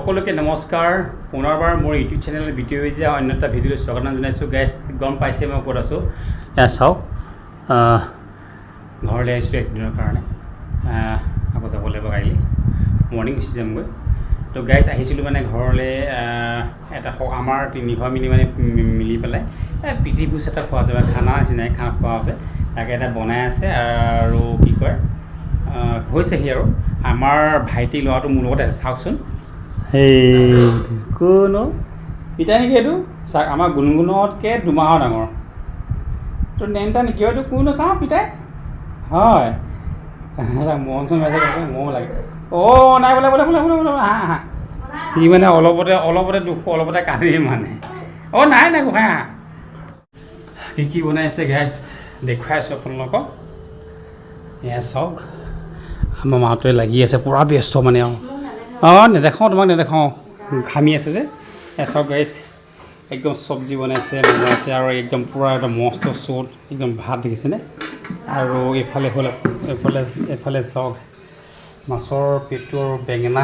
সকলোকে নমস্কাৰ পুনৰবাৰ মোৰ ইউটিউব চেনেল ভিডিঅ' হৈছে অন্য এটা ভিডিঅ'লৈ স্বাগতম জনাইছোঁ গাইজ গম পাইছে মই ক'ত আছোঁ এয়া চাওক ঘৰলৈ আহিছোঁ একদিনৰ কাৰণে আকৌ যাব লাগিব কাইলৈ মৰ্ণিং গুচি যামগৈ তো গাইজ আহিছিলোঁ মানে ঘৰলৈ এটা আমাৰ 3 মিলি মানে মিলি পেলাই পিঠি ভোজ এটা খোৱা আছে খানা নিচিনাই খানা খোৱা আছে তাকে এটা বনাই আছে আৰু কি কয় হৈছেহি আৰু আমাৰ ভাইটি ল'ৰাটো মোৰ লগত আছে চাওকচোন সেই কোনো পিতাই নেকি এইটো চাওক আমাৰ গুণগুণতকৈ 2 মাহৰ ডাঙৰ তোৰ নেনটা নেকি এইটো কোনো চাওঁ পিতাই হয় মন চন আছে মৰম লাগে অ' নাই বোলে বোলে বোলে বোলে বোলে হা হা সি মানে অলপতে দুখ অলপতে কান্দি মানে অ' নাই নাই গোসাঁই হা কি বনাইছে গেছ দেখুৱাই আছোঁ আপোনালোকক এয়া চাওক আমাৰ মাহঁতে লাগি আছে পূৰা ব্যস্ত মানে অঁ নেদেখাওঁ তোমাক নেদেখাওঁ ঘামি আছে যে চাওক গাইছ একদম চব্জি বনাইছে বনাইছে আৰু একদম পূৰা একদম মস্ত চুট একদম ভাত দেখিছেনে আৰু এইফালে চাওক মাছৰ পেটু আৰু বেঙেনা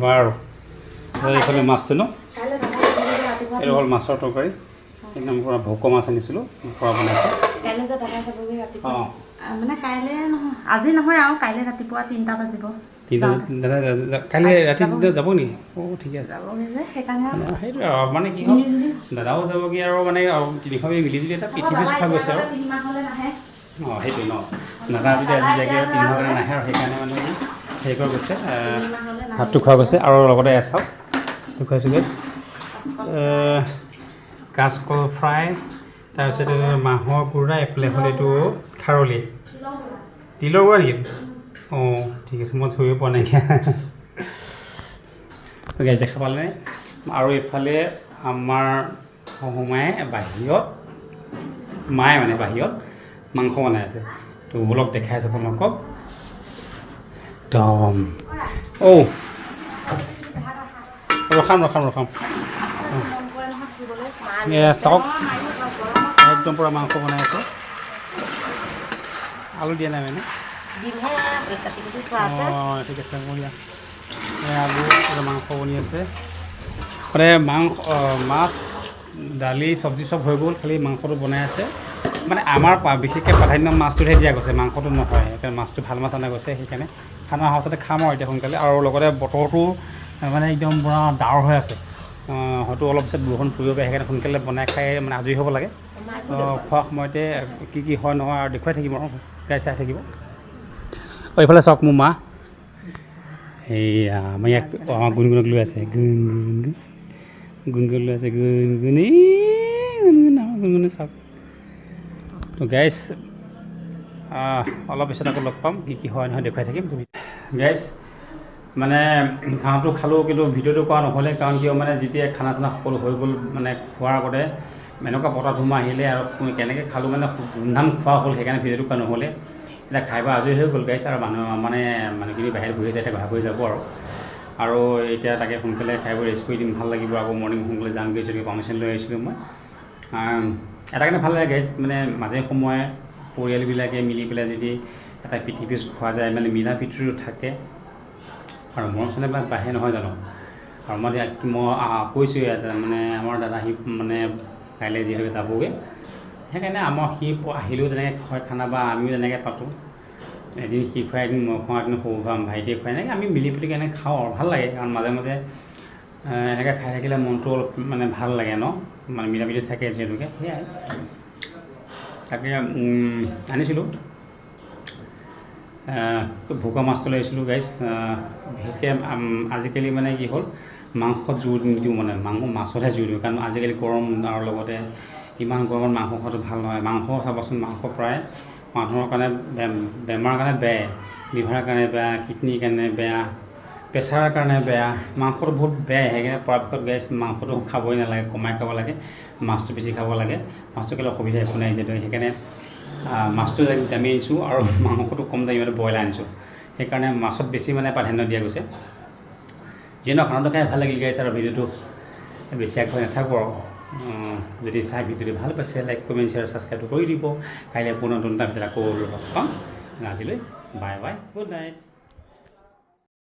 বাৰু এইফালে মাছটো ন এইটো হ'ল মাছৰ তৰকাৰী একদম পূৰা ভোক মাছ আনিছিলোঁ পূৰা বনাইছে অঁ মানে কাইলৈ নহয় আজি নহয় আৰু কাইলৈ ৰাতিপুৱা 3টা বাজিব কাইলৈ ৰাতি যাব নেকি অঁ ঠিক আছে সেইটো আৰু মানে কি হ'ল দাদাও যাবগৈ আৰু মানে 3 মিলি জুলি এটা পৃথিৱী খোৱা গৈছে আৰু অঁ সেইটো ন দাদা যদি আজি যায়গৈ আৰু 3 মাহলৈ নাহে আৰু সেইকাৰণে মানে হেৰি কৰা গৈছে ভাতটো খোৱা গৈছে আৰু লগতে চাওক দেখুৱাইছোঁ গেছ কাঁচকল ফ্ৰাই তাৰপিছত মাহৰ কোৰা এইফালে হ'ল এইটো খাৰলি তিলৰ গুড়া নেকি অঁ ঠিক আছে মই ধৰিব পৰা নাইকিয়া গেছ দেখা পালে আৰু এইফালে আমাৰ শাহুমায়ে মায়ে মানে বাহিৰত মাংস বনাই আছে তো অলপ দেখাই আছোঁ আপোনালোকক একদম অ' ৰখাম চাওক একদম পূৰা মাংস বনাই আছে আলু দিয়া নাই মানে অঁ ঠিক আছে বঢ়িয়া আলু মাংস বনি আছে মানে মাছ দালি চব্জি চব হৈ গ'ল খালি মাংসটো বনাই আছে মানে আমাৰ বিশেষকৈ প্ৰাধান্য মাছটোহে দিয়া গৈছে মাংসটো নহয় সেইকাৰণে মাছটো ভাল মাছ অনা গৈছে সেইকাৰণে খানা সঁচাতে খাম আৰু এতিয়া সোনকালে আৰু লগতে বতৰটো মানে একদম পূৰা ডাৱৰ হৈ আছে হয়তো অলপ পিছত বৰষুণ পৰিব পাৰে সেইকাৰণে সোনকালে বনাই খাই মানে আজৰি হ'ব লাগে খোৱা সময়তে কি হয় নহয় আৰু দেখুৱাই থাকিম আৰু গাই চাই থাকিব এইফালে চাওক মোৰ মা সেয়া আমাৰ ইয়াক আমাৰ গুণগুণক লৈ আছে গুণগুণ লৈ আছে গুণগুণে চাওক তো গাইজ অলপ পিছত আকৌ লগ পাম কি হয় নহয় দেখুৱাই থাকিম গাইজ মানে খানাটো খালোঁ কিন্তু ভিডিঅ'টো কৰা নহ'লে কাৰণ কিয় মানে যেতিয়া খানা চানা সকলো হৈ গ'ল মানে খোৱাৰ আগতে এনেকুৱা বতাহ ধুমুহা আহিলে আৰু কেনেকৈ খালোঁ মানে ধুমধাম খোৱা হ'ল সেইকাৰণে ভিডিঅ'টো কৰা নহ'লে এতিয়া খাই বৈ আজৰি হৈ গ'ল গাইছ আৰু মানুহখিনি বাহিৰত বহি আছে এতিয়া ঘৰ হৈ যাব আৰু এতিয়া তাকে সোনকালে খাই বৈ ৰেষ্ট কৰি দিম ভাল লাগিব আকৌ মৰ্ণিং সোনকালে যামগৈ যদি পাৰ্মিশ্যন লৈ আহিছিলোঁ মই এটা কাৰণে ভাল লাগে গাইজ মানে মাজে সময়ে পৰিয়ালবিলাকে মিলি পেলাই যদি এটা পৃথিৱী খোৱা যায় মানে মিলা প্ৰীতিটো থাকে আৰু মৰম চেনেহবিলাক বাঢ়ে নহয় জানো আৰু মই কৈছোঁ মানে আমাৰ দাদা সি মানে কাইলৈ যিহেতুকে যাবগৈ সেইকাৰণে সি আহিলেও তেনেকৈ হয় খানা বা আমিও তেনেকৈ পাতোঁ এদিন সি খুৱাই এদিন মই খুৱাওঁ এদিন সৰু খুৱাম ভাইটিয়ে খুৱাই এনেকৈ আমি মিলি প্ৰীতি এনেকৈ খাওঁ আৰু ভাল লাগে কাৰণ মাজে মাজে এনেকৈ খাই থাকিলে মনটো অলপ মানে ভাল লাগে ন মানে মিলা প্ৰীতি থাকে যিহেতুকে সেয়াই তাকে আনিছিলোঁ ভোকা মাছটো লৈ আহিছিলোঁ গাইজ বিশেষকৈ আজিকালি মানে কি হ'ল মাংসত জোৰ নিদিওঁ মানে মাছতহে জোৰ দিওঁ কাৰণ আজিকালি গৰম আৰু লগতে ইমান গৰমত মাংস খোৱাটো ভাল নহয় মাংস চাবচোন মাংস প্ৰায় মানুহৰ কাৰণে বেমাৰৰ কাৰণে বেয়া লিভাৰৰ কাৰণে বেয়া কিডনীৰ কাৰণে বেয়া প্ৰেছাৰৰ কাৰণে বেয়া মাংসটো বহুত বেয়া সেইকাৰণে পৰাপক্ষত গাইজ মাংসটো খাবই নালাগে কমাই খাব লাগে মাছটো বেছি খাব লাগে মাছটো কেলৈ অসুবিধা একো নাই যিহেতু সেইকাৰণে মাছটো দামী আনিছোঁ আৰু মাংসটো কম দামী মানে ব্ৰইলাৰ আনিছোঁ সেইকাৰণে মাছত বেছি মানে প্ৰাধান্য দিয়া গৈছে যিহেতু খানাটো খাই ভাল লাগিল গাইছে আৰু ভিডিঅ'টো বেছি আগবাঢ়ি নাথাকোঁ আৰু যদি চাই ভিডিঅ'টো ভাল পাইছে লাইক কমেণ্ট শ্বেয়াৰ ছাবস্ক্ৰাইবটো কৰি দিব কাইলৈ পুনৰ নতুন এটা ভিডিঅ'ত আকৌ লগ পাম আজিলৈ বাই বাই গুড নাইট